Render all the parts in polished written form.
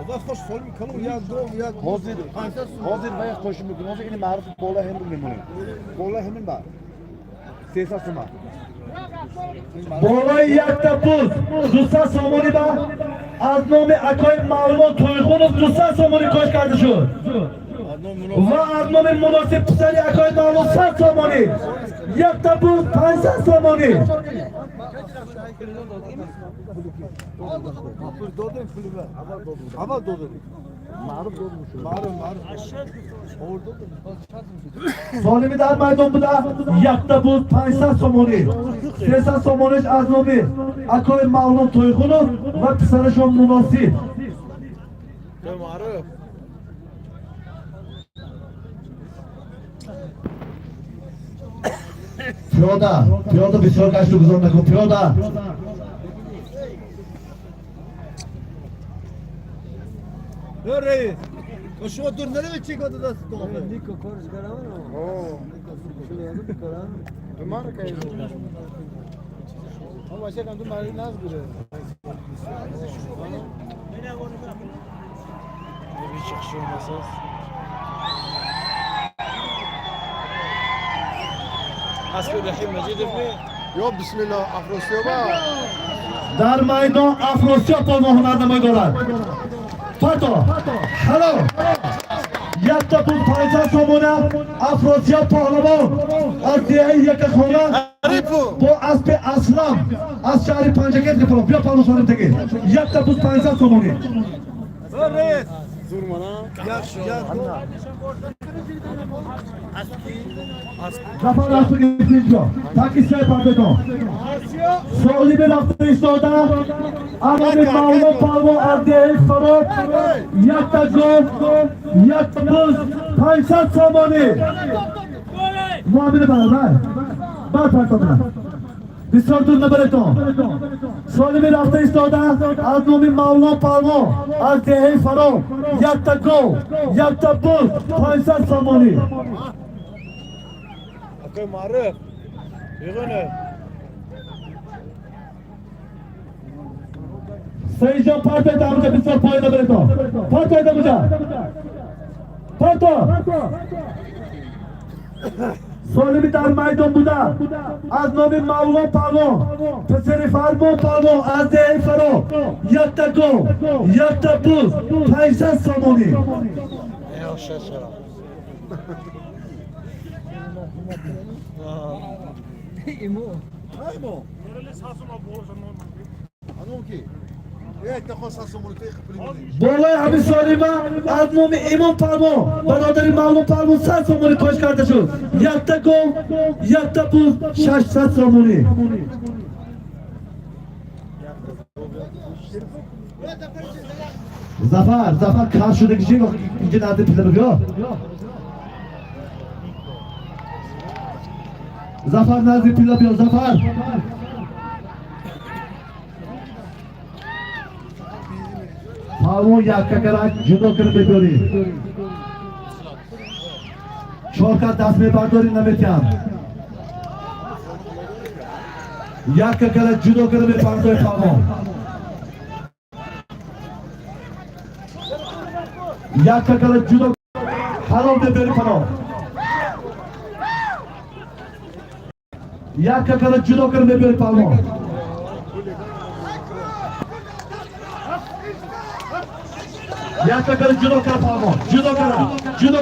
وقت خوش سال میکنم یا دوم یا حاضر باید خوش میکنم حاضر این معروف بالا همون میمونه بالا همین بر 300 تومان بالای یک تپوز 200 سامانی با از نام اکای معلوم تویخونov 200 سامانی کاش کرده شد و از نام مناسب پسری اکای معلوم 100 سامانی یک تپوز 500 سامانی دادم پول اول دادم معروف دادم معروف سالمی در میدان بوده یک تپوز 500 سامانی 300 سامانیش از نام اکای معلوم تویخونov و پسرشون مناسب معروف پیاده بسیار گشت و گذار نکن پیاده رئیس تو شما دور نرمی چی کنید دست تو نیکو کارش کردم نیکو کارم بیمار که هم باشه کم تو مریض ناز بوده نبی شخصون اساس حسب الرحیم مجید ابنی یا بسم الله افروسیابا در میدان افروسیاب با هنرنمایی دارد فتو هلو یک تپوز 500 سامانه افروسیاب پهلوان از دیه یک خانه با اسب اسلام از شهر پنجگیر گفتم بیا پانو سوارم تگیر یک تپوز 500 سامانه رئیس زور مانا یا زفر رفت گفتید جا تاکی سه پرده کن سوالی به رفت ایستاده اما به معلوم پالو از دیه فراد یک تا گفت یک تپوز 500 سامانه معامله بر پرده بسیار دور نبرتون سوالی به رفت ایستاده از نومی معلوم پالو از دیه فراد یک تا گفت یک تپوز 500 سامانه اکای معروف بیگونه سعید جان پارت ایده همونجا بسیار پایین نبرتون پارت ایده همونجا پارتو سالمی در میدان بوده از نام معلوم پالو پسر فرمون پالو از دیه فرو یک تا گو یک تا بوز 500 سامانی یا ششرا ایمو ایمو انو کی یک تخصص سمونتی خپلی بالای همین سالمی از نام ایمان پالو برادری معلوم پالو 100 سامانی کاش کرده شد یک تا گو یک تا بوز 600 سامانی زفر کار شده کشی اینجا نرده پیله بگو زفر نرده پیله بگو زفر پاو یک ککرک جدا کرده بگوری چورکت دست می برداری نمیتیم یک ککرک جدا کرده بگوری پاو یک ککرک جدا حرام ده بری پناه یک ککرک جدا کرده بگوری پاو یک کار جدا کر پاو جدا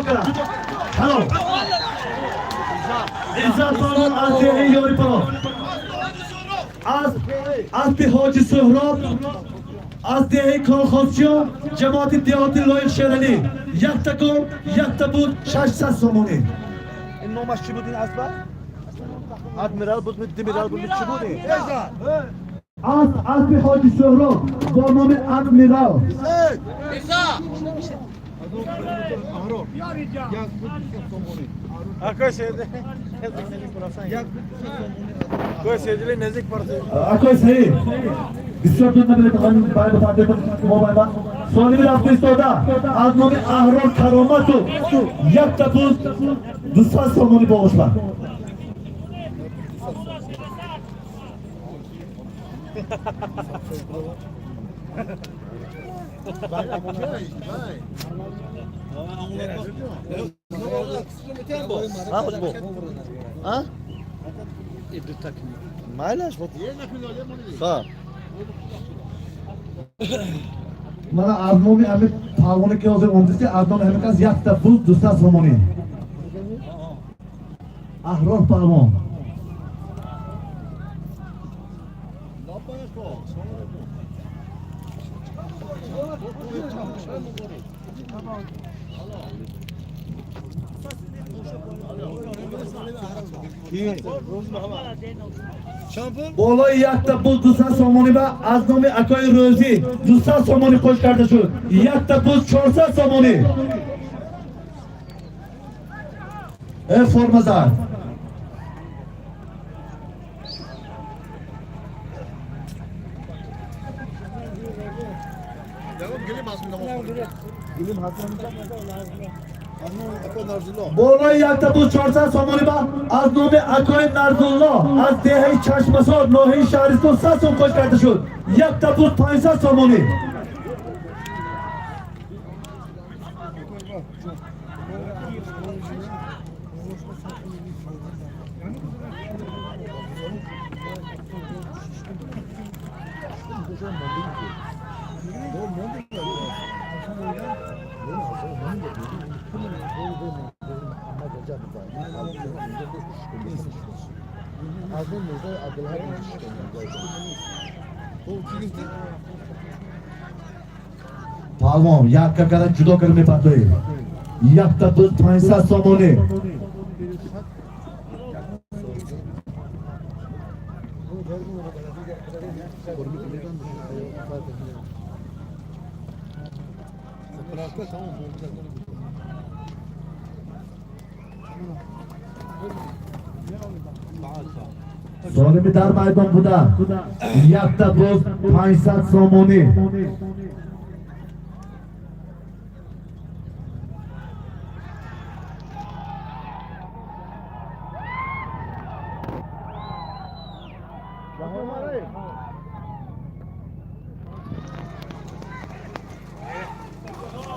کر هلو عزت پاو از دیه یاری پاو از به حاج سهراب از دیه کالخوزچیان جماعت دیهاتی لایق شیرانی یک تا کن یک تا بود 600 سامانی این نامش چی بود این اسبه؟ ادمیرال بود دمیرال بود چی بود این؟ از به حاج سهراب با نام ادمیرال اکای سیده اکای سیده نزدیک پرده اکای صحیح بسیار دور نبیده بخواهیم باید بفرده موبایل با سوالی رفته ایستاده از نام اهرام کرامتو یک تپوز 200 سامانی باقش بر Ha bu. Ha? Maylaş bu. Ha. Mana Arnomi ami palvoni ki hozir o'ntisi Arnomi hamikas yatta pul dusta somoni. Ahroh palvon. Bolay yakta pul dusta somoni va Arnomi akoy ro'zi dusta somoni qo'sh kardeşu. Yakta pul chorsa somoni. Formazar. Bolay yakta pul chorsa somoni va Arnomi akoy narzullo. Az dehi chashmasor nohi shahristo sason qo'sh kardeşu. Yakta pul 500 somoni. Palvon yakka qara judo qilmay patoy. Yakta pul 500 somoni. Solimi dar maydon buda. Yakta pul 500 somoni.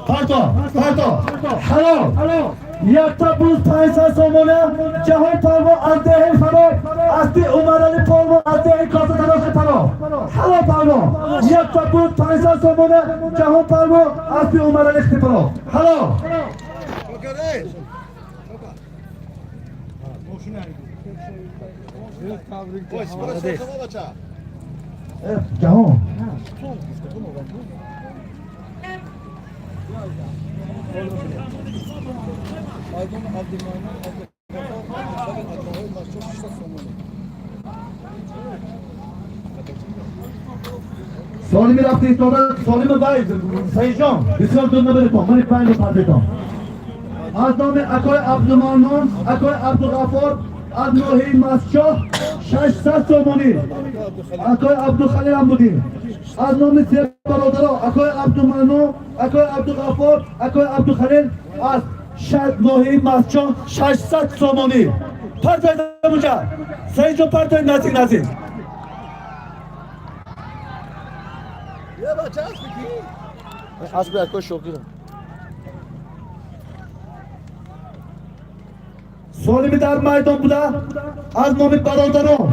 Parto. Hello. Yakta pul 500 somoni. Jahon palvon Azdehi Farod. Asti Umar Ali palvon Azdehi Kosa Taroshi Farod. Hello palvon. Yakta pul 500 somoni. Jahon palvon Asti Umar Ali Farod. Hello. Jahon. Solimi rafti istoda Solimi bay Sayjon bisyor dunna beriton mani paylo pardeton Aznomi akoy Abdumamnun akoy Abdug'affor Adnohi Maschoh 600 somoni akoy Abdukhalil ham budin Aznomi ser barodaro akoy Abdumamnun akoy Abdug'affor akoy Abdukhalil az Adnohi Maschoh 600 somoni Partayda bunja Sayjon partay nazik Asbel koş şokirim. Solimi dar maydon buda Aznomi barodaro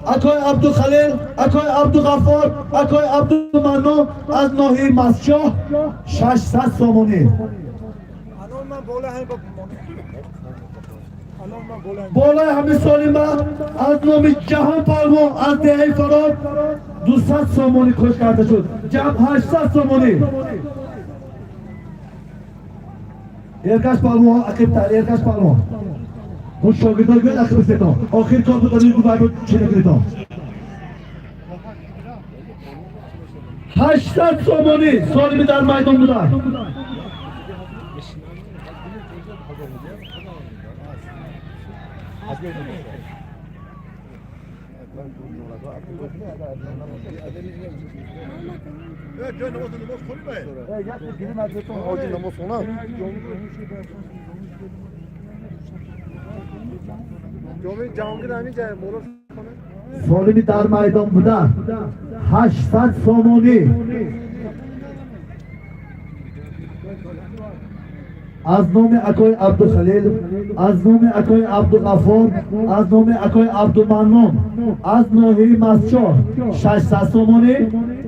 akoy Abdukhalil akoy Abdug'affor akoy Abdumamnun Aznohi Maschoh 600 somoni Bolay hami solima Aznomi Jahon palvon Azdehi Farod 200 somoni qo'sh kardeşu. Jam 800 somoni. Erkash palvon akibtar Erkash palvon. Bu shogirdlarga akib isteton. Oxir kompyuterni Dubayga chelikriton. 800 somoni solimi dar maydonida. Solimi dar maydon buda 800 somoni از نام اکای عبدالخلیل، از نام اکای عبدالغفار، از نام اکای عبدالمنان، از ناحیه مسجد 600 تومانی،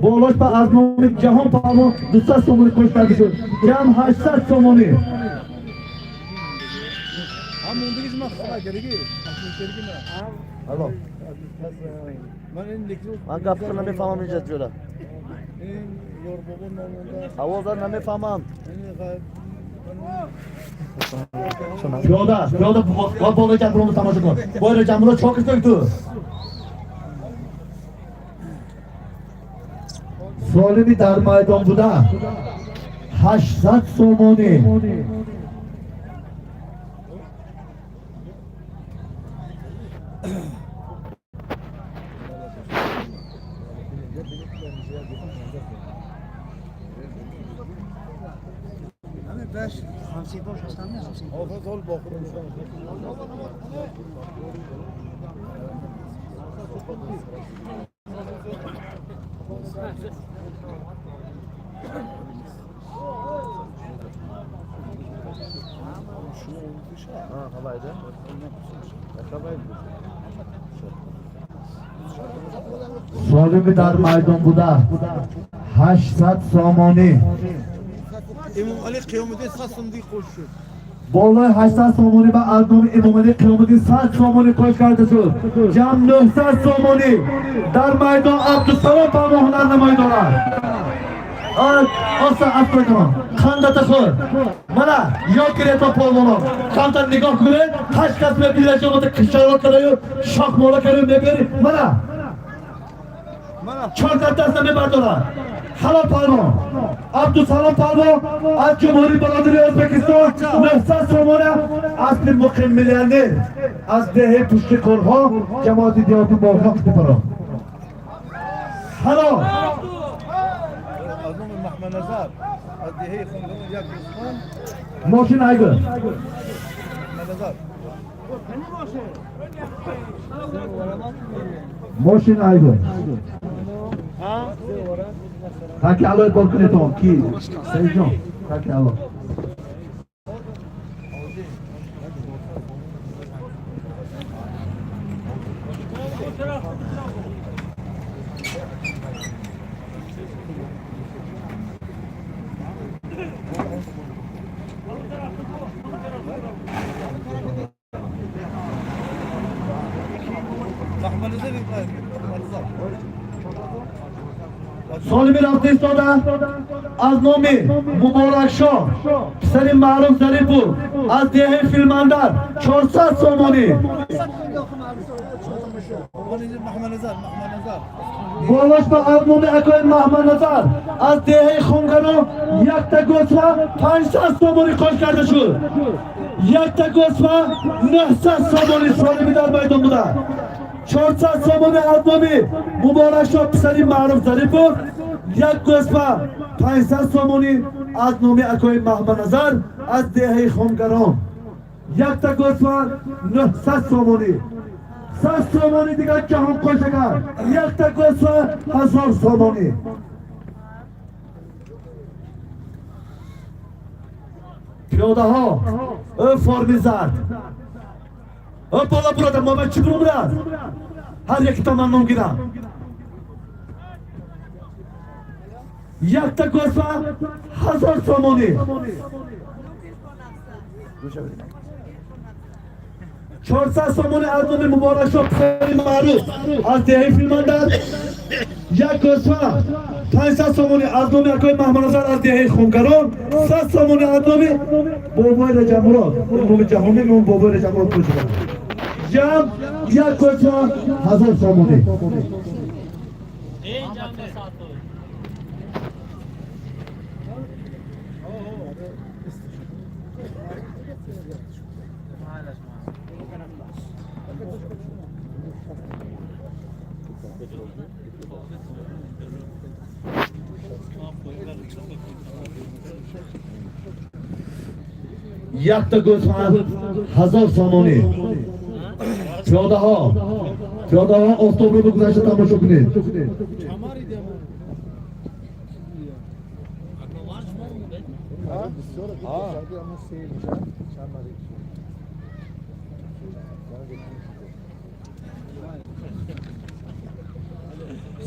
بالاش با از نام جهان پهلوان 200 تومانی کش کرده شد. جمع 800 تومانی. هم موندگیش من خواهد گرگی الو من این نکلو من گفتم نمیفهمم اینجا جوره این یار بابا نمونده آوازار نمیفهمم پیاده با بالای جمعون رو تماشا کن. بالای جمعون رو چاکش داری تو. سالمی در میدان بوده 800 تومانی. آفت حال با خودم سالمی در میدان بوده 800 تومانی. امام علی قیامتی صندوق خوش شد بالای 800 تومانی به ارقام امام علی قیامتی 100 تومانی کش کرده شد. جمع 900 تومانی در میدان عبدالسلام پهلوان هنرنمایی دارد. آسا افتا کنم خندت خود منا یاد گیره تا پهلوانان خندت نگاه کنید 8 کس میبیره شما کشارات کرده شاک مولا کرده میبیری منا 4 دست نمیبردارد. حلال پهلوان عبدالسلام پهلوان از جمهوری بلادری ازبکستان 900 تومانی از پیر مقیم میلیونر از دهه پشت کارها جماعت دیاتی باغ پرا حلال از نام محمد نظر از دهه خاندان یک دوستان ماشین ایگر محمد نظر ماشین ایگر تاکی علوی بالکنی تو کی سید جان تاکی علوی محمد نظر سالمی رفته ایستاده از نام مبارک شاه پسر معروف ظریفپور از دهه فیلماندر 400 تومانی. محمد نظر بالاش با از نام اکای محمد نظر از دهه خونگانو یک تا گوسفه 500 تومانی کش کرده شد. یک تا گوسفه 900 تومانی سالمی در میدان بوده. 400 تومانی از نام مبارک شاه پسر معروف ظریفپور یک گوسفه 500 تومانی از نام اکای محمد نظر از دهه خونگران یک تا گوسفه 900 تومانی 100 تومانی دیگر جهان کشگر یک تا گوسفه 1000 تومانی. پیاده ها او فرمی زد او بالا برادر محمد چی برو برد هر یکی تا من نمگیرم یک تا گوسفه 1000 تومانی. 400 تومانی از نام مبارک شاه پسر معروف از دهه فیلماندر یک گوسفه 500 تومانی از نام اکای محمد نظر از دهه خونگران 100 تومانی از نام بابای رجب مراد نام جهانی نام بابای رجب مراد پوشیده جمع یک گوسفه 1000 تومانی. یک تا گوسفه 1000 تومانی. پیاده ها آفتاب رو گذشته تماشا کنید.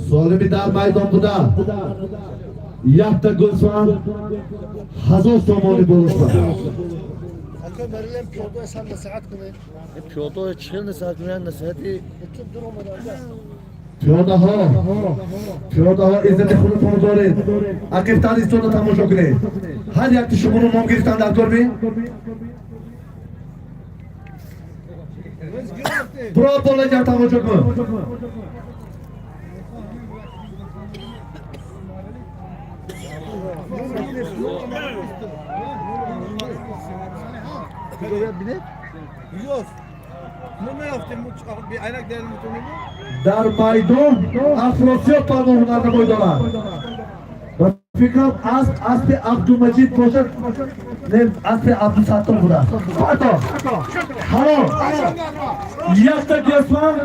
Solibi dar maydon buda. Yakta Gulsvan 1000 somoni bo'lsa. Aka Meryem piyoda sen nasihat kılın. Piyoda çıkın nasihat kılın nasihati. Bütün durumlarda. Piyodaho izzati xulqini doriz. Aqibdan istona tomosha qiling. Har yakti shumuni nom giriftanlar ko'rmang. Biror bo'lajak tomosha qil. Yok. Ne yaptın? Bir aynak değerli mi? Dar maydon Afrosiyab palvonlarni maydonlar. Fikram Asti Abdumajid Boshaq Asti Abdusattor bular. Fato. Halol. Yakta Gulsvan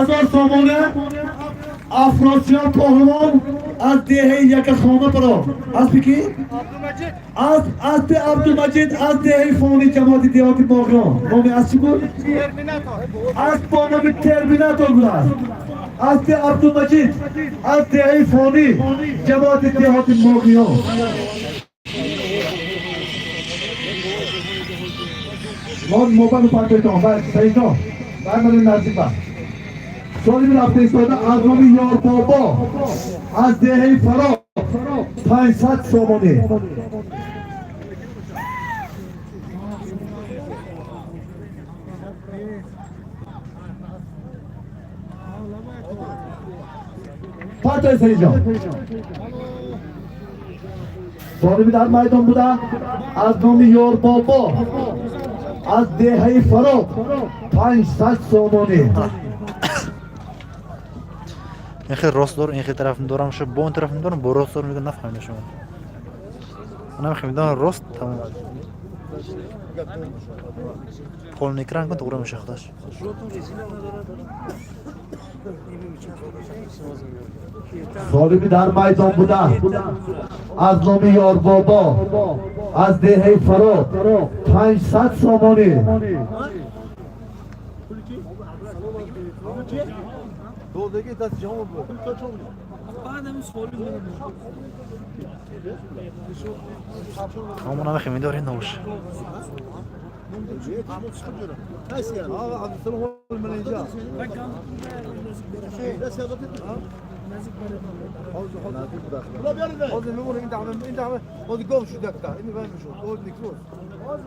1000 somoni Afrosiyab palvon az dehay yakaxona paro. Aspiki? Asti Abdumajid az dehay foni jamoati devoti Mo'g'on. Nomi aschiku? Az bonomi Terminator bular. Asti Abdumajid az dehay foni jamoati devoti Mo'g'on. Mon mobil paketton va sayton. Barmani naziba. Solibi raftestoda azmomi yor bobo az dehay faro 500 somoni. Fatih Saycan. Solibi dar maydon buda azmomi yor bobo az dehay faro 500 somoni. این خیلی راست دارم این خیلی طرف دارم شو با اون طرف دارم با راست دارم میگن نفهمیدم شما من نمی‌فهمیدم راست تمام قول نکران کن دوره میشه خداش Solibi dar maydon buda az nomi yor bobo az dehay faro 500 somoni. Doğudaki tas cevap bu. اما من نمی‌فهمیدم این نوش Nasıl yani? Abi Abdülselam olmayınca. لا سيادتك لا بيرد هذا المور انت عم هذا قوم شو دكتا اني فاهم شو قوم نكروز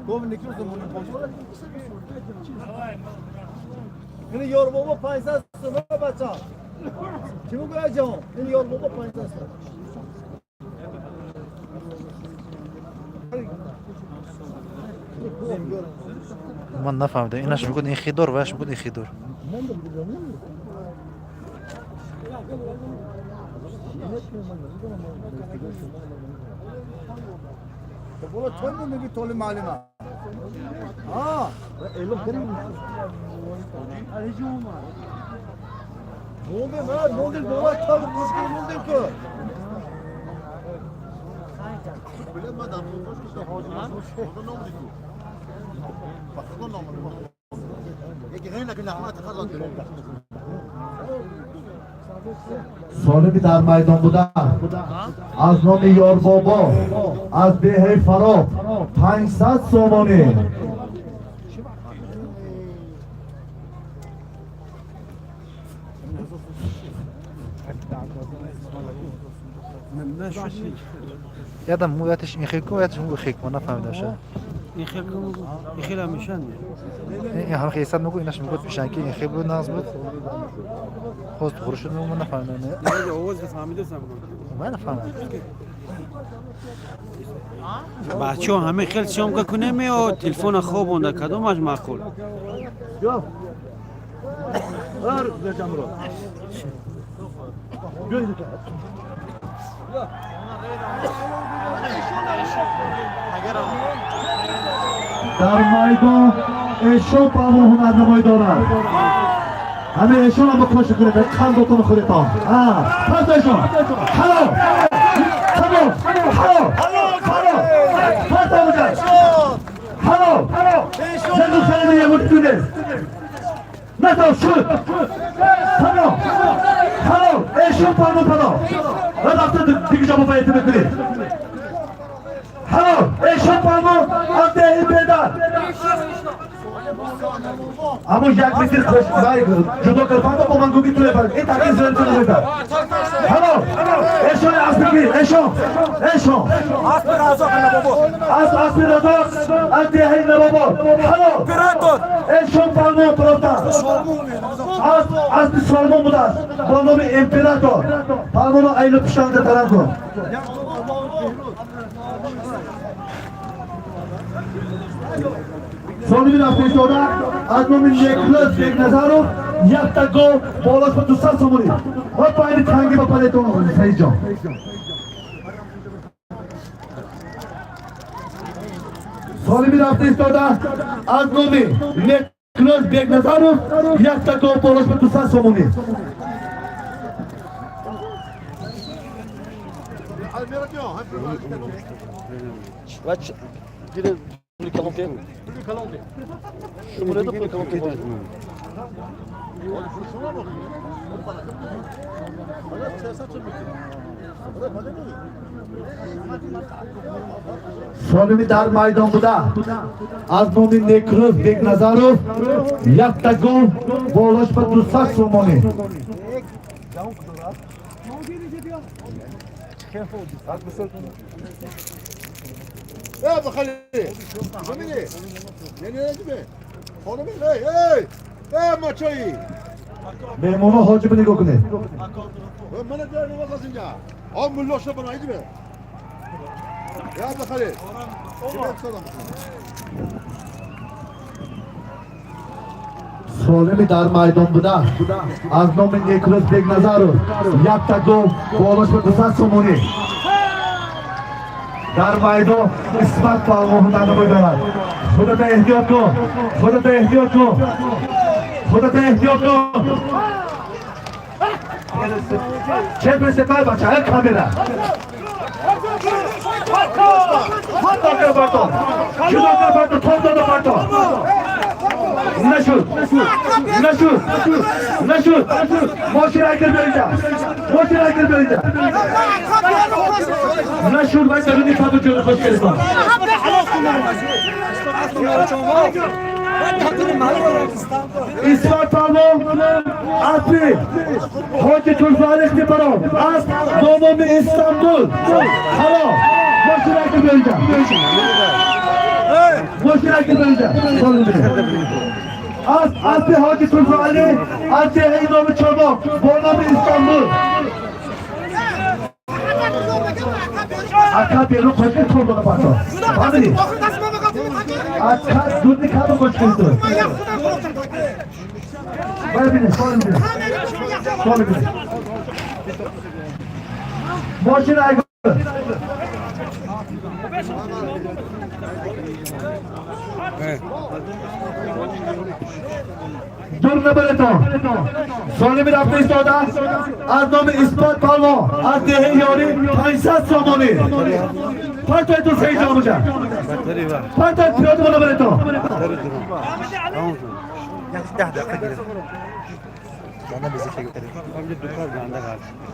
قوم نكروز من البوش هنا يور بابا بايساس ما بچا كيمو جاو هنا يور بابا بايساس من نفهمیدم اینش میگه این خیدار واش میگه این خیدار والله توني نبي تولي معلمة ايلو كريم الهجوم مولد ما مولد بابا تاو مولد كو بلما دام Solibi dar maydon buda az nomi yor bobo az dehay faro 500 somoni. یادم مویاتش این خیلی کویاتش مو خیلی من نفهمیدم شد این خیلی میشن این هم خیلی صد میگه اینش میگه پیشن که این خیلی بود ناز بود خواست خورشت میگه من نفهمیدم نه آواز فهمیده سم من نفهمیدم بچه ها همه خیلی شام کنه می و تلفن خواب اونده کدومش معقول Yok. Ver vereceğim bro. Gözlük. Dar maydon eşo pavo hunarda maydonlar. Hani eşo ama koşu kurebe kan dotunu kurebe. Ha, pas eşo. Hello. Hello. Hello. Hello. Pas Pardon, shoot. Pardon. Pardon. Shoot, pardon. Let after the big job of it. Hello. Shoot, pardon. After him, pedal. Ama jak bitir koşmayı judo kırpanda olan gibi tüle var. Takip zırhını ver. Hello. Eşon aspiri. Eşon. Aspirador. Anti hey ne baba. Hello. Eşon pardon prota. Aspi sorma bu da. Bunu bir imperator. Pardon aylı pişanda taranko. Son bir hafta sonra Adnomin Neklas Begnazarov yakta gol bolas pa दूसरा समोरी और पानी थांगे pa pale to सही जाओ son bir hafta sonra Adnomin Neklas Begnazarov yakta gol bolas pa दूसरा समोरी Kaç gire bunu kalante mi? Şu buraya da bunu kalante var. Solimi dar maydonda Azmomin Nekros Begnazarov yakta gol bolas pa दूसरा समोरी Ya bakalım. Cemile. Yeni mi? Onu bil. Hey. Hey maçayı. Memonu hoca beni kokune. Ben bana değerli vakasınca. Al mulloşla bana iyi mi? Ya bakalım. Solimi dar maydonda Azmomin Nekros Begnazarov yakta gol bolas pa दूसरा समोरी dar maydon İsmat Palmohundan da boydalar. Burada da ihtiyat yok. Çevre sefer başa kamera. Hatta pardon. Şurada pardon, tonda pardon. Naşur. Moşira girmeyince. Naşur ben de rüni pabucu hoş geldin. İsmat Palmo Aspi Hoca Türkmenlik de baron As Nomomi İstanbul Halo Moşira girmeyince Aspi Hoca Türkmenlik Aspi Heynomi Çorba Nomomi İstanbul Akab yeru koşu çorba pardon Family Akab durni kaba koşu Böyle bir Moşina aygı. Durna böyle to. Sonra bir hafta istoda. Aznomi İspat Palmo. Az dehe yori. Paysat somoni. Parto eto seyirci olacak. Parto eto bana böyle to. Bana bizi şey götürelim.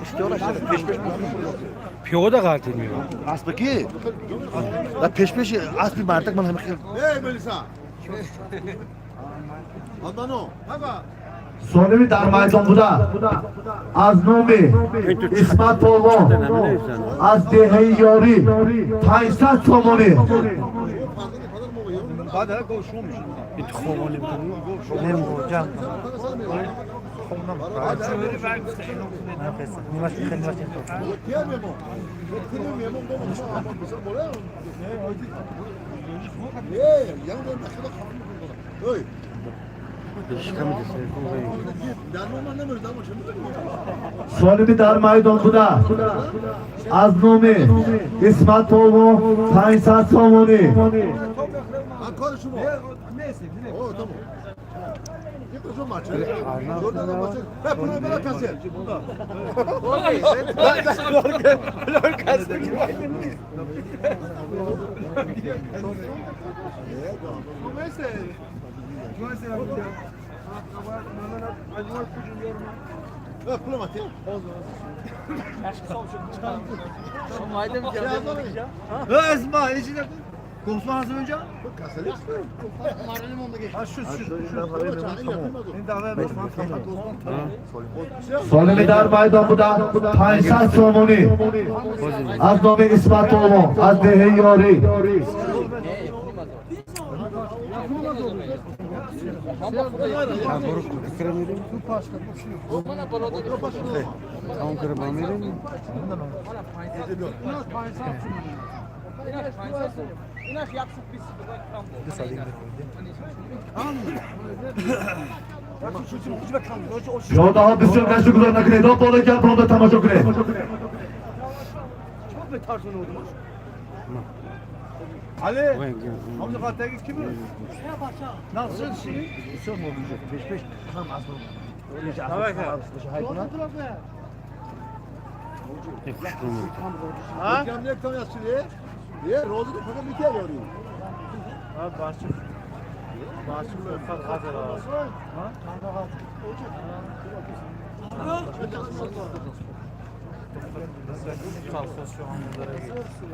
İşte orası peş. Piyo da kalkmıyor. Aspeki. La peş aspi martak bana hemen. Hey Melisa. Adano. Hava. Sonra bir darmaydan bu da. Aznomi. İsmat Palmo. Az dehe yori. Paysat somoni. Sonra bir darmaydan bu da. Aznomi. İsmat Palmo. Paysat somoni. Konuşma. O tamam. Yapacağım maçı. Oradan da maçı. Hep bunu bana kasır. اسمع ايش قوم اسمع önce. Solimidar maydonida 500 so'moni. Az nomi ismat olmo, az dehi yori. Yo'da bizga qancha guzarna kiradi, bola gap ronda tomosha kiradi. Ali, hamza qattagi kim? Nasıl şey? Çok mu olacak? Peş tam az oldu. Ha? Ne tam yazıyor? Ye, rozu da fakat biter yoruyor. Ha, başım. Başımda ufak hazır var. Ha?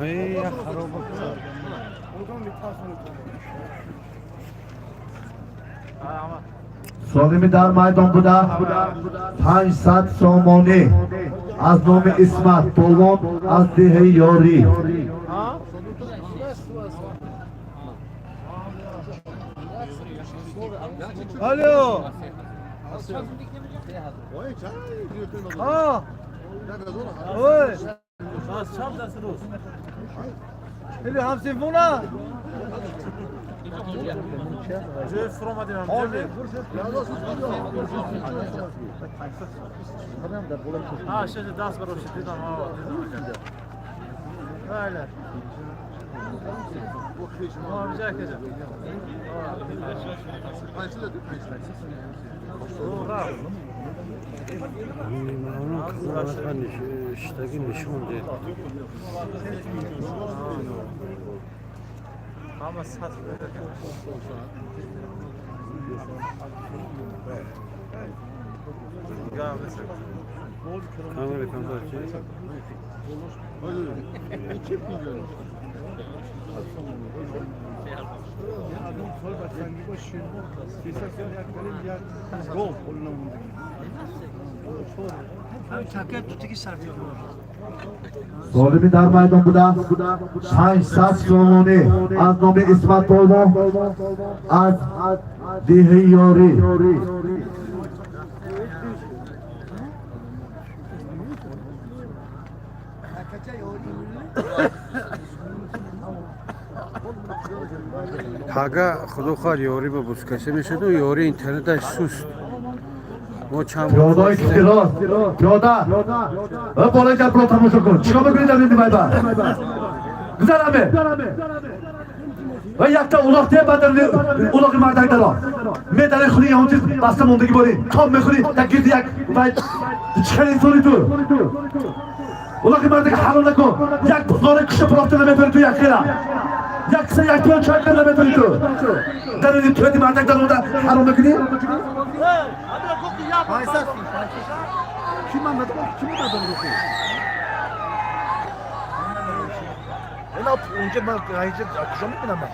ای خراب Solimidar maydonida 500 so'moni. Az nomi ismat polvon, az dehi yori. Alo. Ha. Oy. Eli hamsi buna. Ha şimdi dans var o şimdi tamam. Öyle. Bu güzel kızım. اشتاقی نشون دید Ama sat کامل کامل Solimidar maydonida 500 so'moni. Az nomi ismat polvon, az dehi yori. Haga خدا خواهد یاری به بسکشه میشد و یاری اینترنتش سوست ما چند Yoda istiroz, yoda. Ve bola gap ro tomosha kun. Chikama kiradi dedi mayba. Guzarame. Ve yakta uloq deb badalni uloq mardagdaro. Men dali xuni yonchiz bastam ondagi bo'ling. Tom mehri takirdi yak va chiqaring solitu. Uloq mardag halona kun. Yak buzora kishi proqtana meteritu yakira. Yaksa yakyon chayqana meteritu. Dali tuyadi mardagdaroda halona kini. Faysal. Kim anladı? Kimi de adamı okuyor? Önce ben ayrıca akşam mı ama?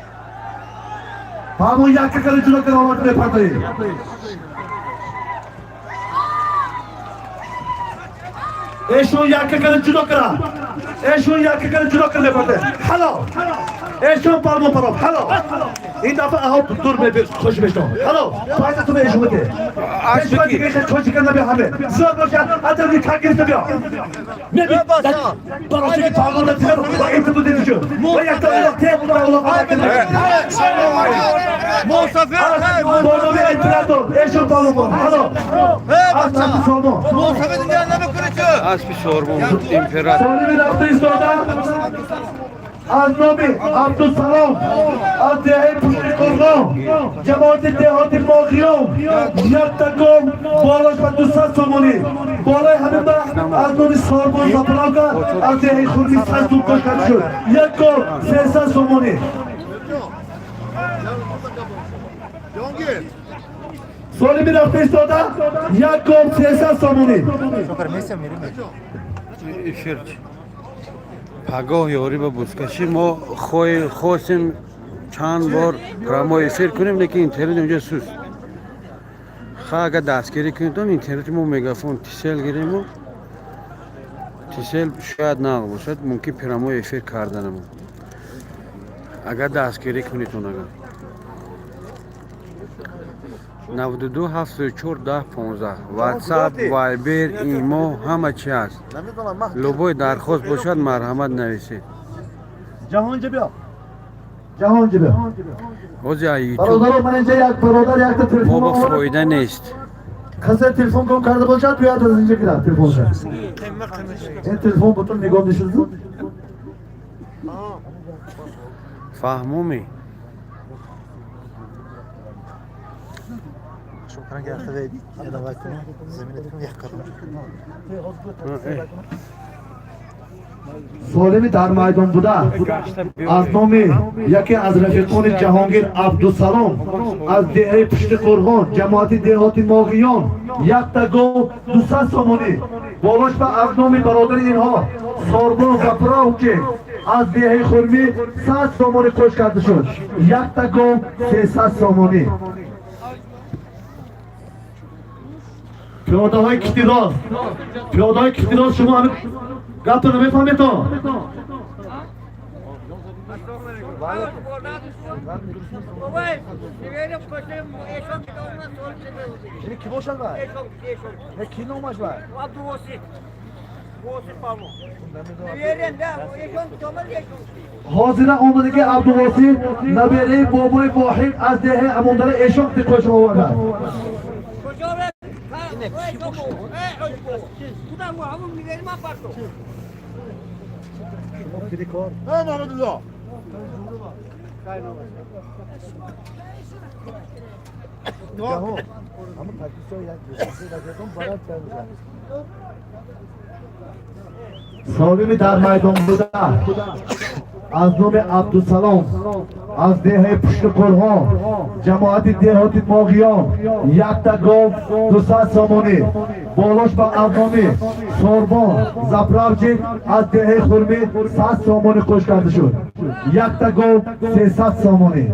Pamu yakka kare juda avat me patay. Eşon yakka kare juda kara. Eşon yakka kare juda kara me patay. Halo. Eşon parmo parov. Halo. این دفعه ها دور به خوش بشو. هلو. پایت تو بهش بده. اش دیگه خوش کنه به همه. زیاد باشه. حتی می کاگیرت بیا. نبی. برای که تاگل نتیجه و این تو دیدی. و یک تا وقت وقت مسافر. بودو به انترادو. ایشون بالو. هلو. اصلا سومو. Mustafa dinleyen ne bakıyor? از پیش هورمون امپراتور سالی می رفته ایستاده. از نامی عبدالسلام از دهه پشت قرغام جماعت دهات ماغیام یک تکام بالاش و 200 سومانی بالای همه از نامی ساربان زپراگا از دهه خورمی 100 سوم کشکن شد یک کام 300 سومانی سالی می رفت ایستاده یک گام 300 سامونی شکر میسم میریم افرچ پگاه یاری با بوسکشی ما خواستیم چند بار پرامو افر کنیم لیکن اینترنت اونجا سوست خواه اگر دستگیری کنیم تو اینترنت ما میگافون تیسل گیریم و تیسل شاید نه باشد ممکن پرامو افر کردنم اگر دستگیری کنیتون اگر 92 74 10 15 واتساپ وایبر ایمو همه چی هست لوبوی درخواست باشد مرحمت نویسید جهانجی بیا جهانجی بیا اوزی یوتیوب برادر من اینجا یک برادر یک تا تلفن ما با آورد فایده نیست کسی تلفن گم کرده باشد بیاد از اینجا گیره تلفن شد این تلفن بطور نگاه نشد فهمومی شکر که اخوه ادامه کنیم زمینتون یک قدم سالمی در میدان بوده از نام یکی از رفیقان جهانگیر عبدالسلام از دهه پشت قرغان جماعت دهات ماغیان یک تا گو 200 سامانی بالاش به از نام برادر اینها ساربان زفراو که از دهه خرمی 100 سامانی کش کرده شد یک تا گو 300 سامانی پیاده های کشتیراز پیاده های کشتیراز شما همه گفتو نمیفهمید تو کی باشد با کی نامش با حاضر آمده که عبدالواسی نبیره بابای واحد از ده اماندار اشاق تکوش آورده سالمی در میدان بوده از نام عبدالسلام از دهه پشت قرغان جماعت دهات ماغیان یک تا گاو 200 سامانی بالاش با اعظامی ساربان زپراوچی از دهه خرمی 100 سامانی کش کرده شد یک تا گاو 300 سامانی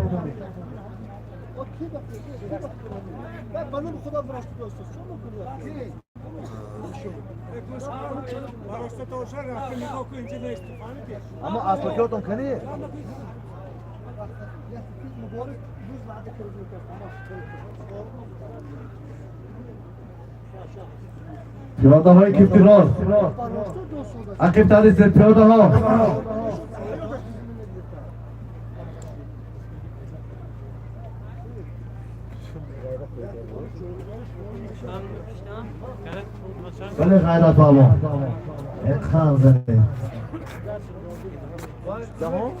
اما اسباقیاتون کنی پیاده های کفتی راست عقیب تریز پیاده ها بله غیرت بابا اتخان زنده جهان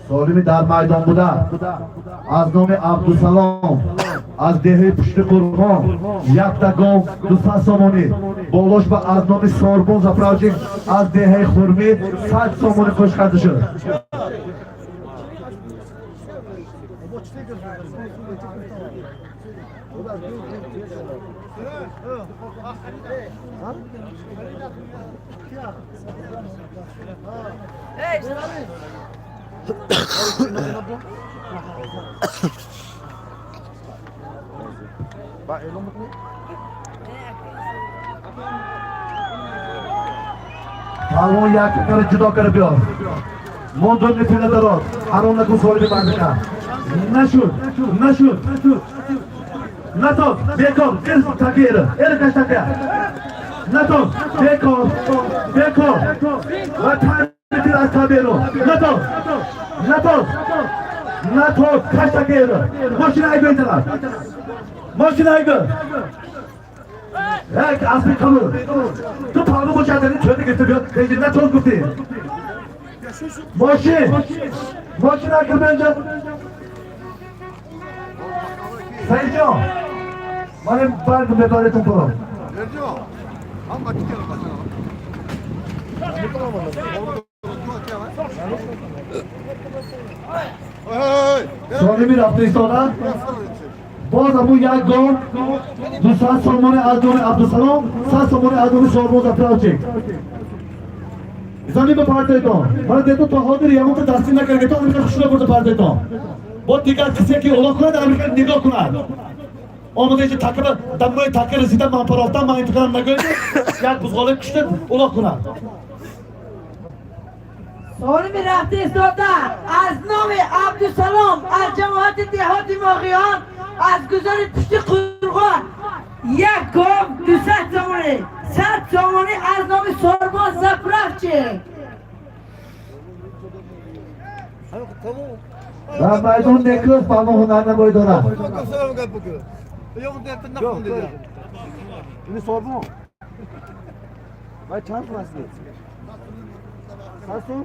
سالمی در میدان بوده از نام عبدالسلام از دهه پشت قرغان یک تا گاو 200 سامانی بالاش به از نام ساربان زپراوچی از دهه خرمی 100 سامانی کش کرده شد پالوان یک کار جدا کرده بیار موندون نتیله دارد هرون نکن سوالی ببنده کرد نشد نتون بیکار کس تکیره ایره کش تکیه نتون بیکار و تنیتیر از تابیرو نتون کش تکیره ماشین ای بیتر ماشین ای بیتر یک اصلی کلو تو پاگو مجددی چونی گفته بیاد خیلیده توز گفتی ماشین اکر بینجا سعید جان من برد مدارتون برام Verci o. Amma gidiyorum başına. سالمی رفته ایستاده باز ابو یک گام 200 سالمان از دون عبدالسلام 100 سالمان از دون سالموز اپراوچی زمین به پارتایتان من دیتو تا حاضر یمون تو دستی نکرده تو امریکا خوشونه برده پارتایتان با دیگر کسی که اولا کند امریکا نگاه کند آمده ایچه دموی تکه رسیدن من پرافتم من انتقالم نگوید یک بزغاله کشتن اولا کند سالمی رفته ایستاده از نام عبدالسلام از جماعت دهات ماغیان از گذار پشت قرغان یک گام 200 سامانی 100 سامانی از نام سرباز زفرفچه و میدون نکرس با ما هنر نمایی دارم Ini sorma. Ben çarp nasıl? Nasıl?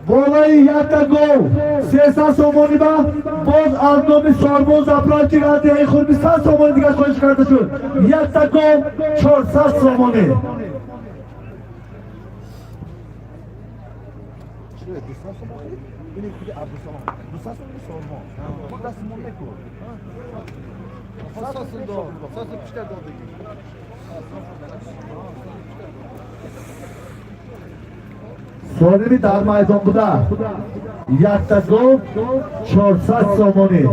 بالای یک گو 300 سامانی با باز از نام سرباز اپراچی گرده ای خود 100 سامانی دیگه خواهش کرده شد یک گو 400 سامانی Şuraya düşsen sorma. Yine bir Abdülsalam. Düşsen sorma. Burada simon ne kuru? Sasın doğru. Sasın kuşlar doğru. سالمی در میدان بوده یک گو 400 سامانی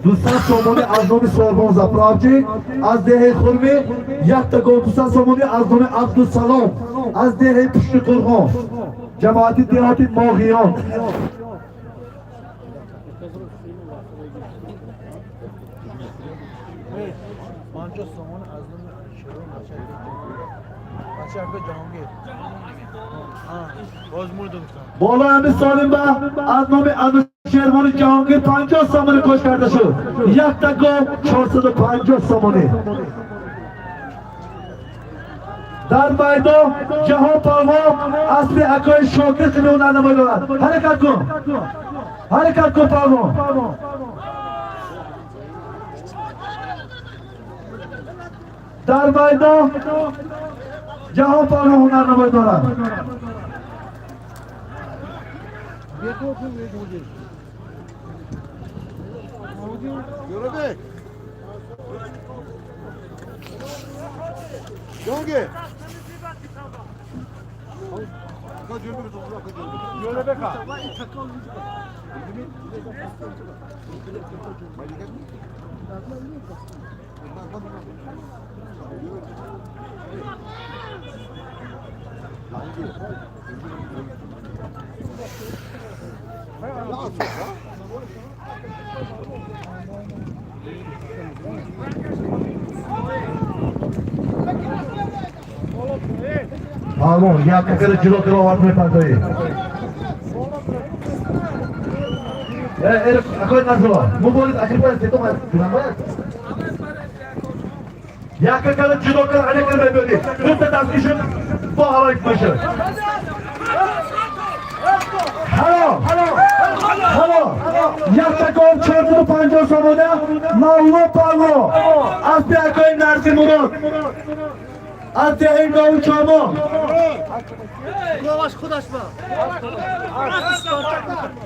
200 سامانی از نام سرباز اپراوچی از ده خرمی یک گو 200 سامانی از نام عبدالسلام از ده پشت قرغان جماعت دهات ماغیان Manca somonu azlığını şerun açarda Cahangir. Bozmurdu sen. بالا همه سالم با از نام انوشیروان جهانگیر 50 سامانی کش کرده شد یک گو 450 سامانی در میدان جهان پالوان اصلی اکای شاکر خیلی هنر نمایی دارد حرکت کن پالوان در میدان جهان پالوان هنر نمایی دارد Görebek. Yonge. Görebek ha. Pardon, ya kakara cilo kilo var mı pardayı? Elif, akoy nasıl var? Bu bolis akhir bolis itu mas, bilang mas. Ya kakara cilo kilo ada kerja böyle. Terus tetap işin bu hava ikbaşı. Halo. Yakta kom çordu panjo somoda, mağlup palo. Asli akoy narsi murad. Asli ayın çamo. Yavaş kudaşma.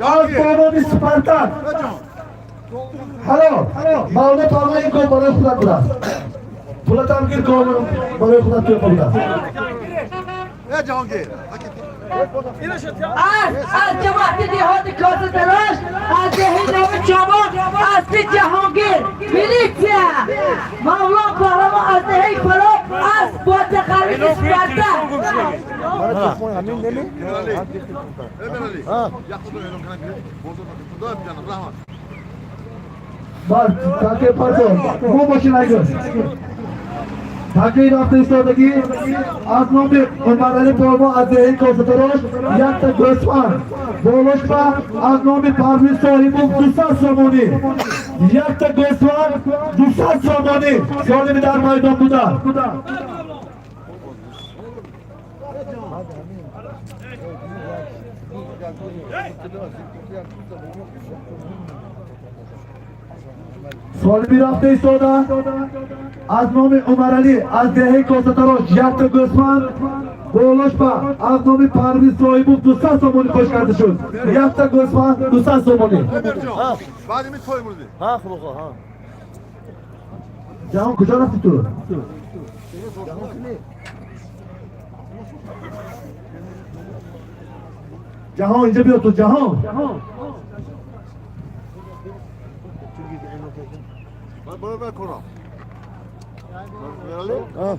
Az palo Spartan. Halo. Mağlup palo in kom bana kudat kudat. Kulatam gir kom bana kudat diyor kudat. Ne Cahangir? از جماعت دهات کاسه تلاش از دهی نام چابان اصلی جهانگیر میلیسیا مولا پارما از دهی پلو از با تخریب اسپارتا Hemen Ali. Yakışıklı önüm kanka. Bozulma. Tutuda bir canım. Rahman. Bak, takke pardon. Bu maşına gör. Takke rafte istodagi az nomi Umarali Polvon az dehin ko'rsatarosh yakta G'osman Bo'lishma az nomi Parviz Sohibov 200 somoni yakta G'osman 200 somoni zolimi در maydon buda. Zolimi rafte istoda az nomi Umar Ali az dehe Kosatarosh yakta Gosman Boloshpa az nomi Parviz Soyibov 200 somoni khosh karda shud. Yakta Gosman 200 somoni. Ha. Vadimi toy murdi. Ha xuloqa ha. Jahon kuja rafti tu? Jahon inja biyo tu Jahon. Bana ver konu. Verelim. Ha.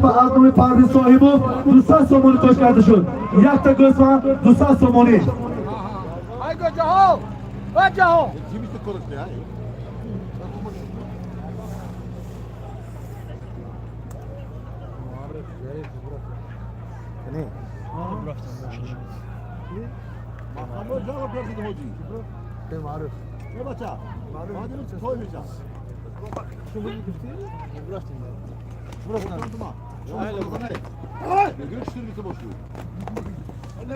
Az nomi Parviz Sohibov 200 somoni khosh karda shud. Yakta Gosman 200 somoni. Hayko Caho. Ha Caho. Kimisi konuştu ya. Ne? Ama Caho bıraktı hoca. Ben maruf. Ne baca? Vadimi toymayacağız. Şu bunu gitti. Bıraktın ya. Bıraktın mı? Hayır, hayır. Görüştür bizi boşluğu.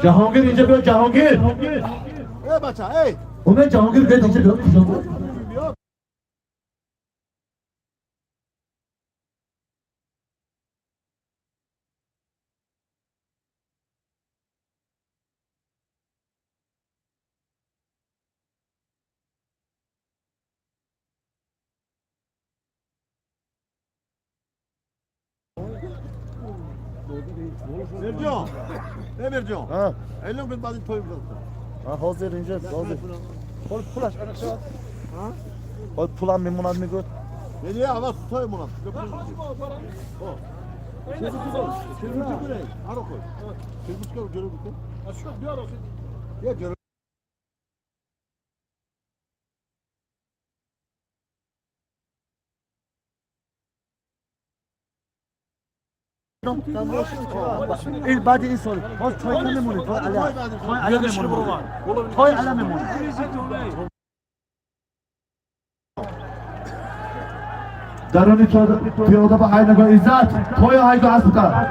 Jahongir inja biyo Jahongir. Ey baca, ey. Ume Jahongir gel inja biyo. Mercan. Ne Mercan? Ha. Elin ben bazı toy bıraktı. Ha hozir inja hozir. Qol pulash ana shu. Ha? Qol pulam men buni olmay ko'r. Ne diye hava toy mu lan? O. Çevir çevir. Ara koy. Çevir çıkar görür bakın. Aşağı bir ara. Ya görür. Il badi inson. Hozir to'y qilmay buni. To'y ala. To'y ala men buni. To'y ala men buni. Daroni piyoda ba aynaga izzat. To'y hayga asbuka.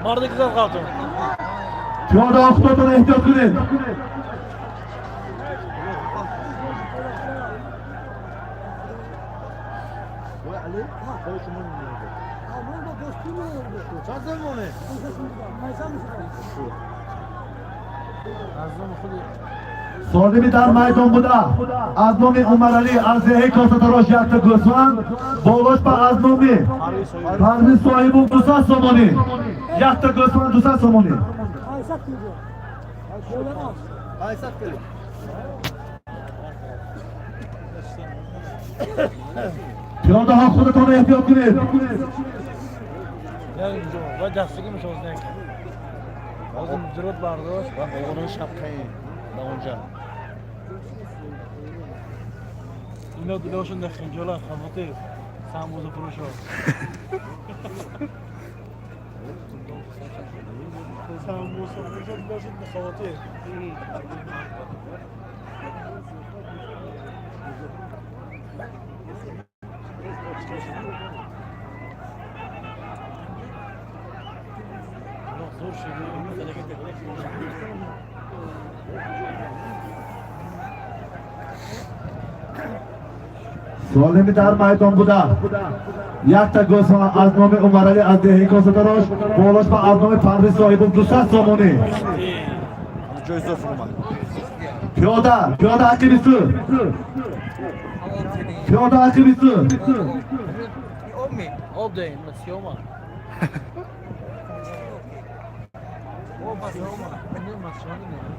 Marda güzel qaldi. Piyoda o'qituvdan ehtiyot qiling. Toy Ali. Toy şunun. Aman da kostümü oldu. Çadın mı onu? Zolimi در maydon buda. Az nomi Umar Ali az dehe Kosatarosh yakta Gosman Boloshpa az nomi Parviz Sohibov 200 somoni. Yakta Gosman 200 somoni. Aysat verin. Piyoda xudotdan ehtiyot qiling. Va dastagimiz o'zidan ekan. Hozir mujrat bardosh va o'g'rini shapqayin. Davonja. Ino diloshunda xinjolar xavotir. Sam o'zi purusho. Sam o'zi diloshunda xavotir. Zolimi در maydon buda. Yakta Gosman az nomi Umar Ali az dehe Kosatarosh Boloshpa az nomi Parviz Sohibov 200 somoni. Piyoda akibisi. Piyoda akibisi. Ommi, obdayin, masiyoma. O masiyoma. Ne masiyoma ne?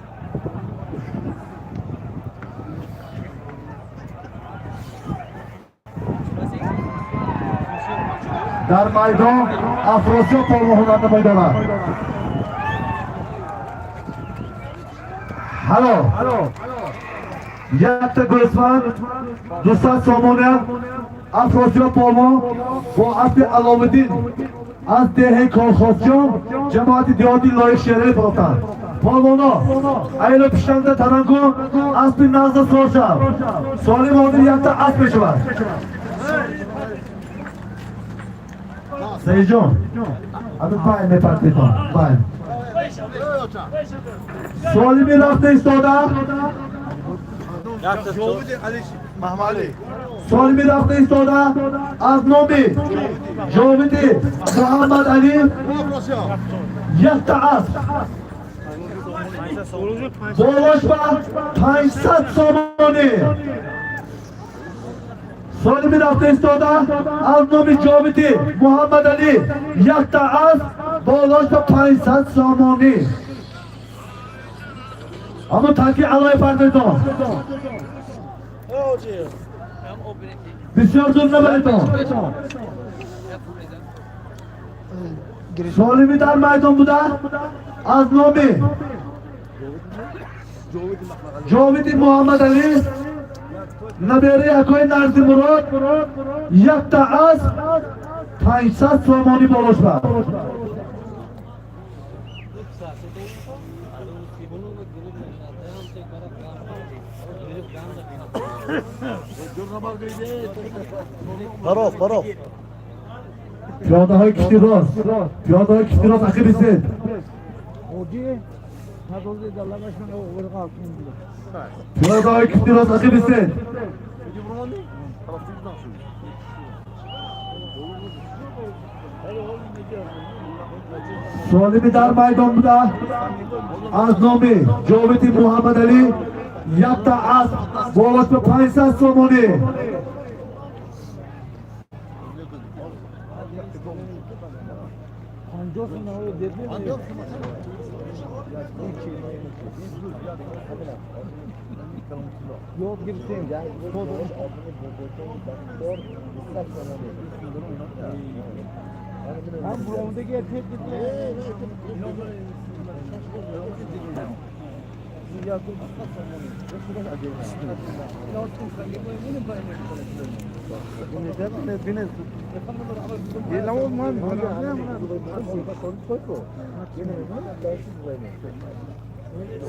در maydon Afrosiyob polvonlarni maydona. Halo. Yakta Gosman 200 somoni. Afrosiyob polvon bu Asli Alomiddin از ده کالخوزجان جماعت دیهاتی لایق شهره بختن پالوانا ایلا پیشنده تنان کن اسب نزد سوال شد سوالی مادر یکتا اسب بشود سعید جان اما باید نپرتی کن باید سوالی می رفته ایستاده سوالی می رفته ایستاده از نامی جاویدی محمد علی یک تا اسب بالاش با 500 سامانی سوالی می رفته ایستاده از نامی جاویدی محمد علی یک تا اسب بالاش با 500 سامانی اما تاکی علای پردیتان بسیار زور نبریتان سالمی در میدان بوده از نامی جاویدی محمد علی نبیره اکوی نرزی مراد یک تا از 500 سامانی بالاش بر Barof. پیاده های کشتی راست عقیب ایستید پیاده های کشتی راست عقیب ایستید سالمی در میدان بوده از نامی جاویدی محمد علی یک تا از بالاش به 500 سامانی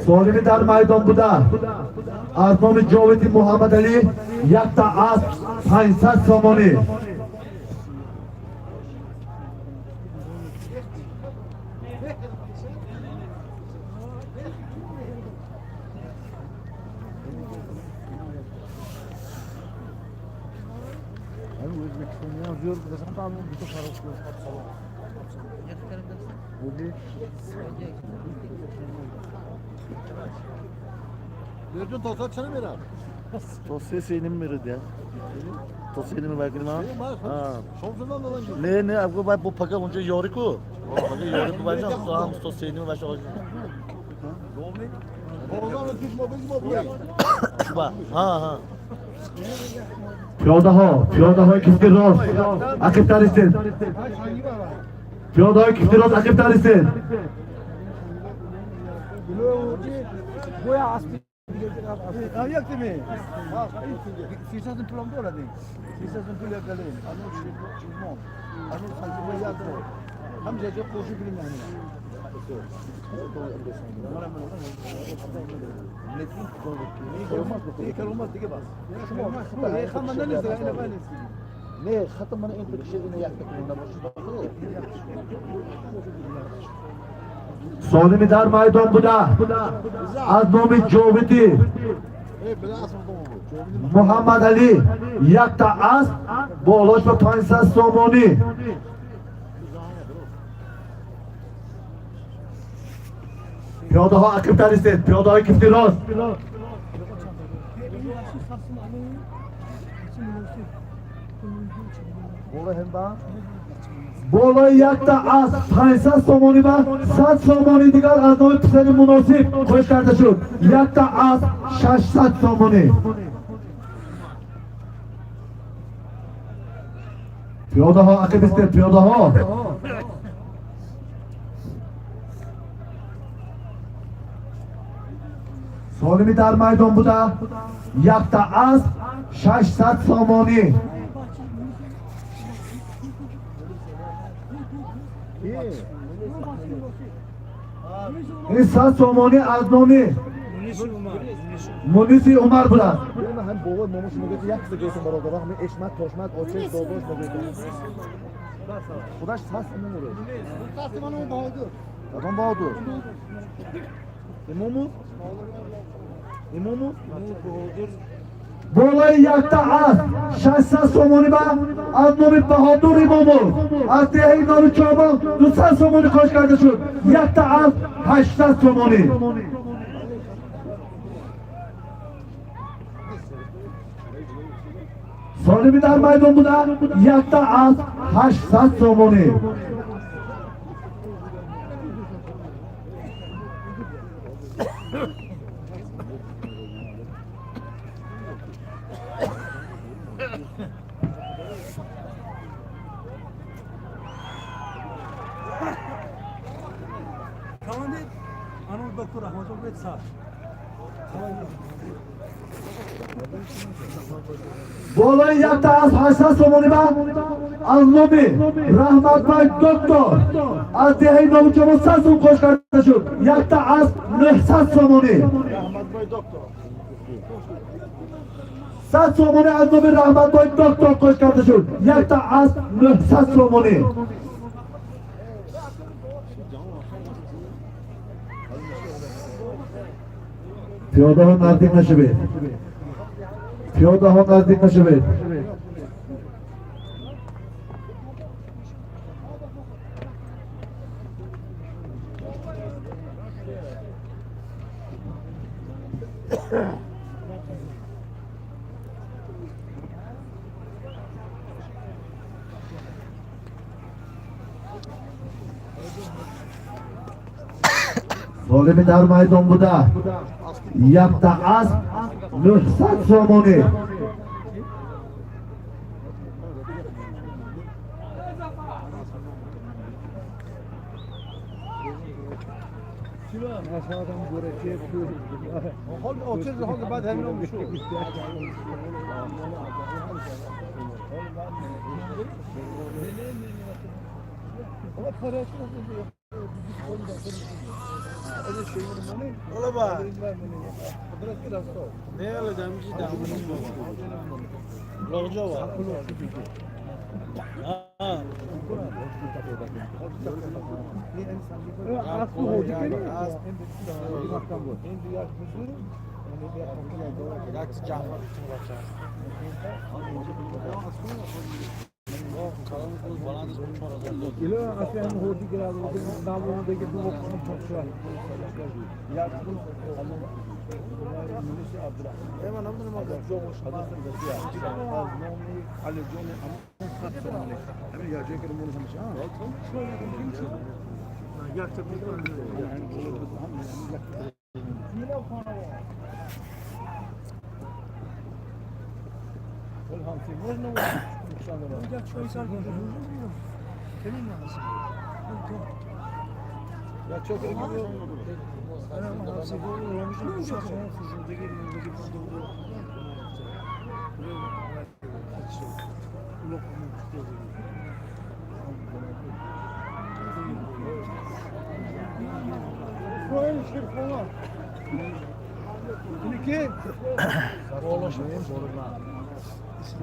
سالمی در میدان بوده از نام جاویدی محمد علی یک تا از 500 سامانی Nereden tozak sana mı lan? Tosya senin mi verdi ya? Tosya senin mi verdi lan? Ha. Şomsundan dolan gibi. Ne abi bu paka onca yoriku. Paka yoriku başa sağım tosya senin mi başa olacak? Oğuzhan ötüş mobil. Şuba. Ha. پیاده های کشتی راست عقیب تر ایستید پیاده های کشتی راست عقیب تر ایستید Ne hatta bana en kötü şeyini yaktık bundan سالمی در میدان بوده از نام جاویدی محمد علی یک تا از بالاش به 500 سامانی پیاده ها عقیب تر ایستید پیاده های کشتی راست بالای یک تا از 500 سامانی و 100 سامانی دیگر از نام پسر مناسب خوش کرده شد یک تا از 600 سامانی پیاده ها عقیب ایستید پیاده ها سالمی در میدان بوده یک تا از 600 سامانی این 100 سومانی از نام مونیسی عمر بودن. من هم بابا ماموش میگه یک سه گیتون برادر همه اشمت تاشمت آتش داداش میگه خودش هست نمیره قهرمان بهادر قهرمان بهادر امامو بالای یک تا از 600 سومانی با از نام بهادر امامو از دهه نام چابان 200 سومانی کاش کرده شد. یک تا از 800 سومانی. سالمی در میدان بودن. یک تا از 800 سومانی. بالای یک تا از 800 سومانی با از نام رحمت بای دکتر از دهه نوجوان 100 سوم کاش کرده شد. یک تا از 900 سومانی. 100 سومانی از نام رحمت بای دکتر کاش کرده شد. یک تا از 900 سومانی. پیاده ها نزدیک نشوید. پیاده ها نزدیک نشوید. سالمی در میدان بوده. یک تا از 900 سومانی.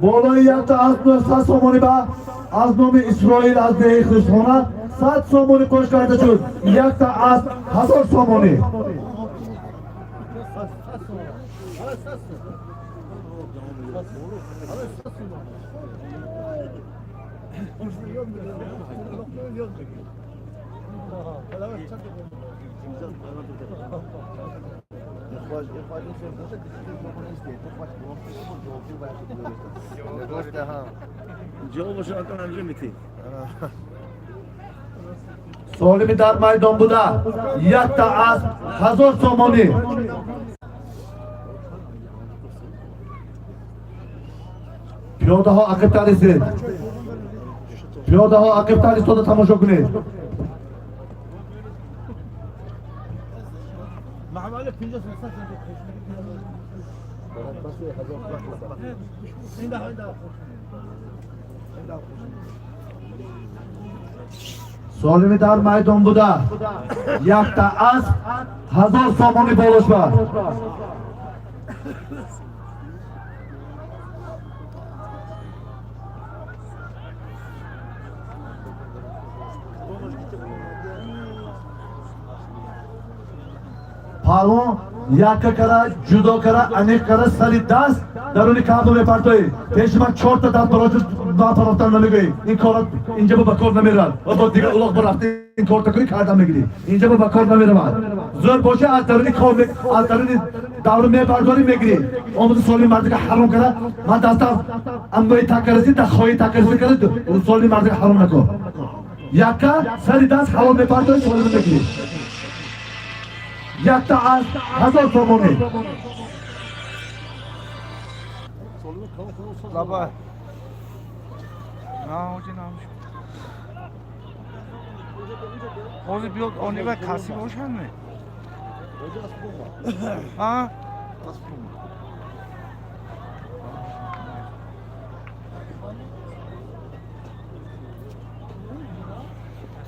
بالای یک تا از 900 سومانی با از نام اسرائیل از دهه خشخانه 100 سومانی کاش کرده شد. یک تا از 1000 سومانی. سالمی در میدان بوده. یک تا از 1000 سومانی. پیاده ها عقب تر ایستید. پیاده ها عقب تر ایستاده تماشا کنید. Solimi dar maydon buda. Yakta az 1000 somoni bo'lishma. Palon yakka kara, judo kara, anek kara, sari dast daruni kabul repertoyi. Peşiman 4 ta dast barojur ba taraftan namigoyi. In korat inja bu bakor namirar. Va bu diga uloq bir hafta in korta kuni kardam megiri. Inja bu bakor namiraman. Zor boşa altaruni kovmek, altaruni davri repertoyi megiri. Omudu soli mardiga harom kara. Man dasta amgoyi takarisi da khoyi takarisi kara. U soli mardiga harom nako. Yakka sari dast harom repertoyi soli megiri. Yakta az 1000 somoni. Laba. Na hoca namış. Hoca bir onu ve kasım hoşan mı? Ha?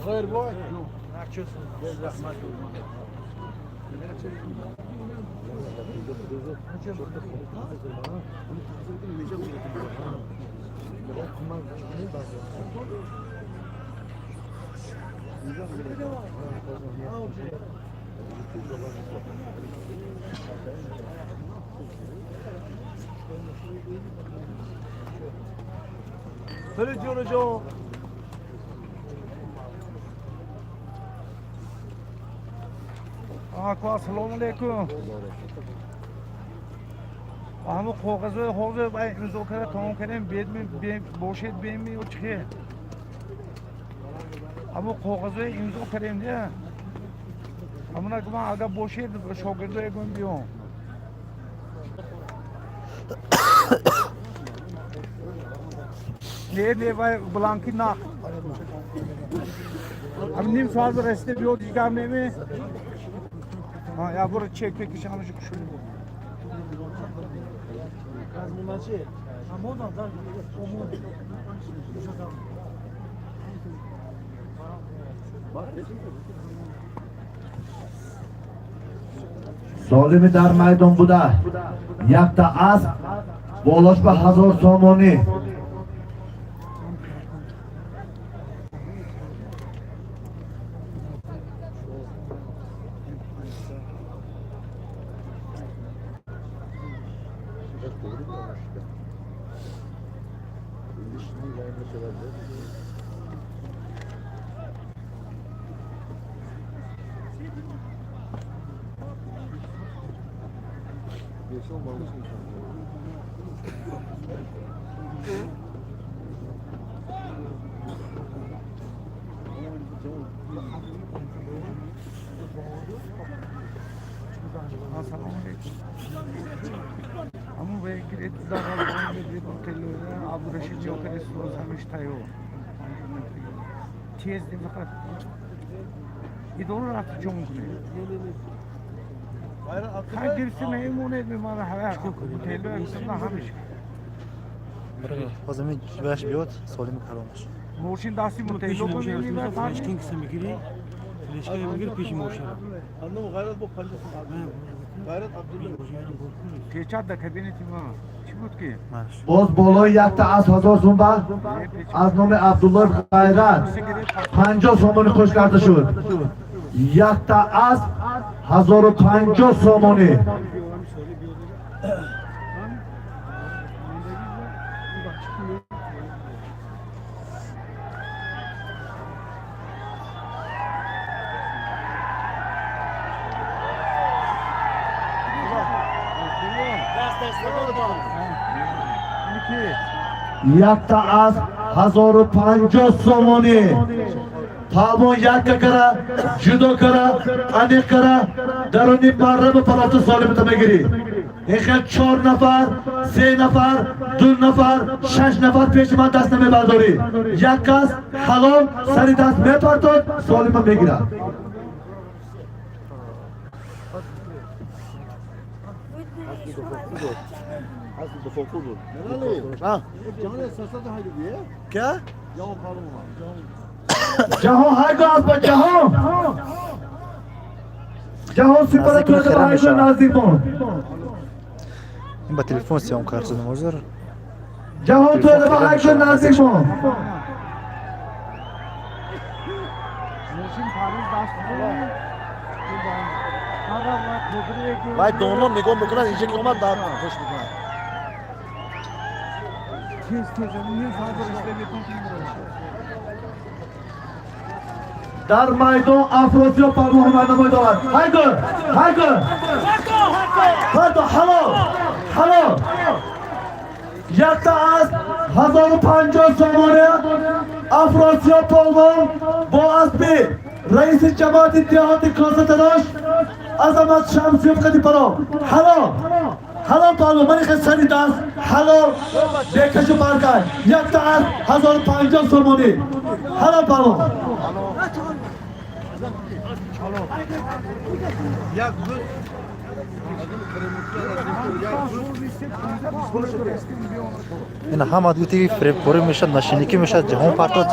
Hayır boy. Böyle diyor hocam. Assalomu alaykum. Ama qo'g'izlar hozir muzokara tamom qiling, bo'shat bermay o'tishga. Ama qo'g'izlar imzo qiling-da. Amına kuma aga bo'shat shogirdlarga ko'mbiyon. Ne vay blanki nak. Amnim fazla reste bir digamne mi? Ha ya burada çek peki şanıcı kuşu. Solimi dar maydon buda. Yakta az bo'lishma 1000 somoni. Assalomu alaykum. Ama ve giret zarar bir otellerine Abdurashid Joker so'z hamish tayyor. Tezlik faqat idora rafti jumguli. Har girsin memnun etmem hayat. Oteller hepsinde hamish. Hozir men bash biyot solimi karomash. Moşin dasti muteylo ko'meyman. Fleshking qism migiri. Fleshga migiri peşim oshara. Annem gayret bu pancası. Gayret Abdullah. Keçat da kabinetim var. Çıkıt ki. Boz boloy yakta az 1000 so'm ba. Az nomi Abdullah G'ayrat. 50 somoni qo'sh kardeşim. Yakta az 1050 somoni. Yakta az 1050 somoni. Palmon yakka kara, judo kara, anek kara, daruni marrabı palatı solimi tamagiri. Eğer 4 nafar, 3 nafar, 2 nafar, 6 nafar peşiman dastame bardori. Yakkas, halom, sari dast me partot, solimi megira. Aslında fokudur. Ne lan? Ha? Canı esasında haydi diye. Kya? Yav kalın var. جهان های گاز با جهان جهان سپاره نزدیک کرده به خیرم های میشه. نزدیک کن این با تلفن سیام کار شده موزر جهان تو به های نزدیک کن وای دونو نگاه میکنن اینجا که اومد دار خوش میکنن. در میدان افراسیاب پرماه نمایی دارد هایگر هایگر حالا یک تا از 1050 سامانه افراسیاب پرماه با اسبی رئیس جماعت اتحاد کاسه عظمت شمسیوف قدی پرا حالا پرماه منی خیلی سری دست حالا دیکشو برکن یک تا از 1050 سامانه حالا پرماه این هم ادویتی پوری میشه نشینیکی میشه جهان پرتاد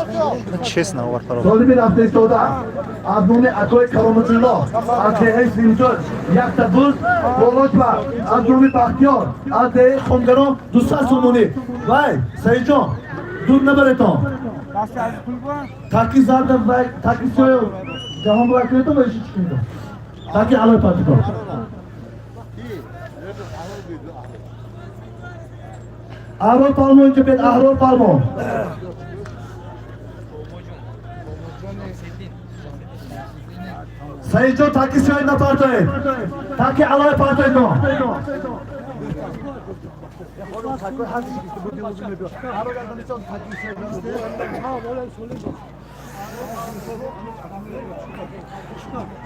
چیز نه ور پرا سالی رفته ایستاده از نون عطای کرامت الله از دهه سیمتون یک تا دوست بالاش بر از نون بختیار از دهه خونگرام 200 سومونی وای سعید جان دور نبرتان تاکی زردم وای تاکی سوی جهان باید کنید تو بایشی چی کنید تاکی علای پاتی کن احرار پالمو اینجا بید احرار پالمو سعید جان تاکی سوی نپرتایید تاکی علای پرتایید کن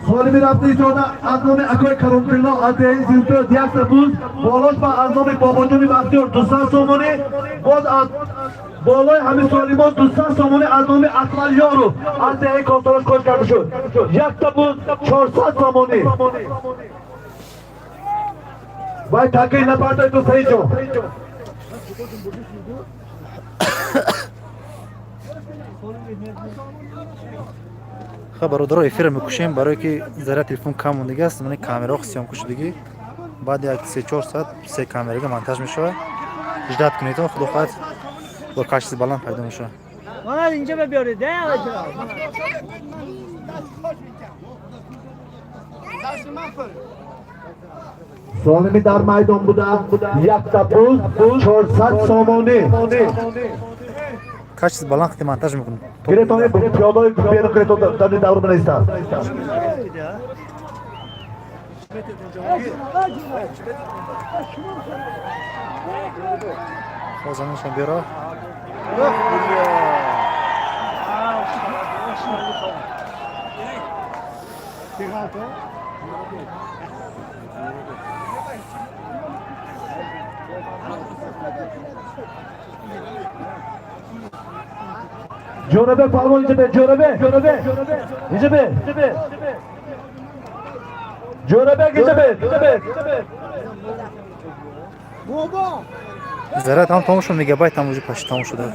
سوالی می رفته ایجاده از نام اکای کرامتالله از دهه زیوتو دیگ سبوز بالاش با از نام باباجانی بختیار 200 سامانی باز از بالای همین سوالیمان 200 سامانی از نام اکمل یارو از دهه کانتراش کش کرده شد یک تا بود 400 سامانی باید تاکی نپرتای تو سعید جان خب برادر افیر میکشیم برای که ذره تلفن کم مونده است من کامera خصیام کشیدگی بعد یک 3-4 ساعت سه کامera مونتاژ میشه اجرا کنید و خود خواهد با کاشی بالان پیدا میشه من اینجا بیارید ده سالمی در میدان بوده یک تا بود 400 سامانی کاشی بالان خود مونتاژ میکنم گرفتانی پیادای بیانو گرفتان در دور بنیسته خواهزانشان بیاره جوربه پالمو اینجا به جوربه اینجا به جوربه اینجا به ذره تمام شد میگابایت تمام شد پاش تمام شده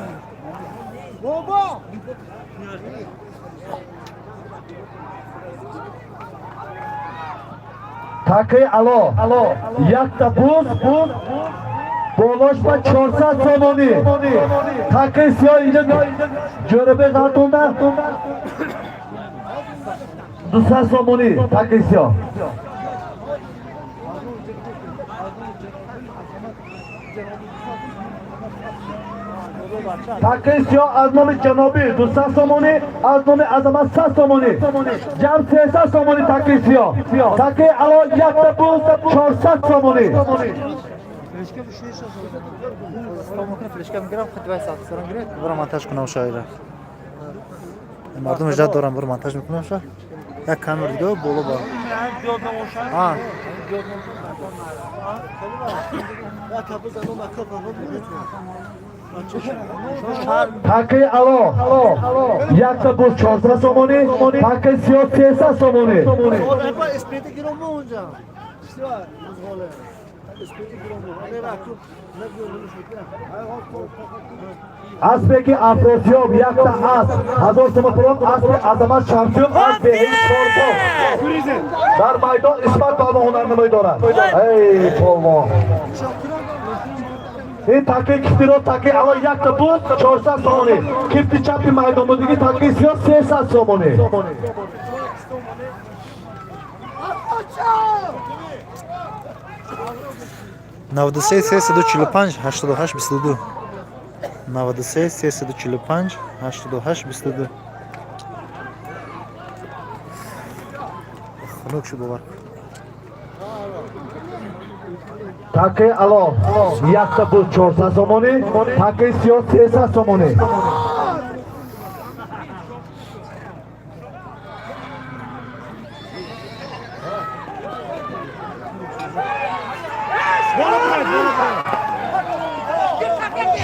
تاکی الو یک تا بود بالاش با 400 سامانی تاکی سیاه اینجا جوربه غلطون ده 200 سامانی تاکی سیاه تاکی سیاه از نام جنابی 200 سامانی از نام عظمت 100 سامانی جمع 300 سامانی تاکی سیاه تاکی الان یک تا بود 400 سامانی فلشکه میگیرم خدمت ساعت سرم گیره برام مونتاژ کنم شاید مردم اجازه دارم برام مونتاژ میکنم شاید یک کامera دیگه بالا با ها تاکی الو یک تا بود 400 سامانی تاکی سیاه 300 سامانی اسبی که افراسیاب یک تا اسب 1000 تومان پول اسب عظمت شمشیر از بهین چهار در میدان اسمت پالوان هنرنمایی دارد. ای پالوان این تاکی کفتی رو تاکی اول یک تا بود 400 تومانی کفتی چپی میدان بود دیگه تاکی سیاه 300 تومانی 93 345 88 22 93 345 88 22 خنک شد باور تاکی الان یک تا بود 400 تومانی تاکی سیاه 300 تومانی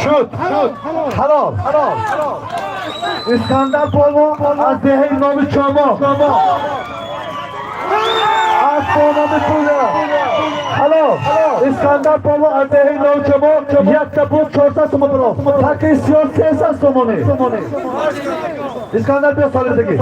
شد حرام اسکندر پالوان از دهه نام چاما از نام پوله حرام اسکندر پالوان از دهه نام چاما یک تا بود 400 تومان پول تاکی سیاه 300 تومانی اسکندر بیا سالی دگی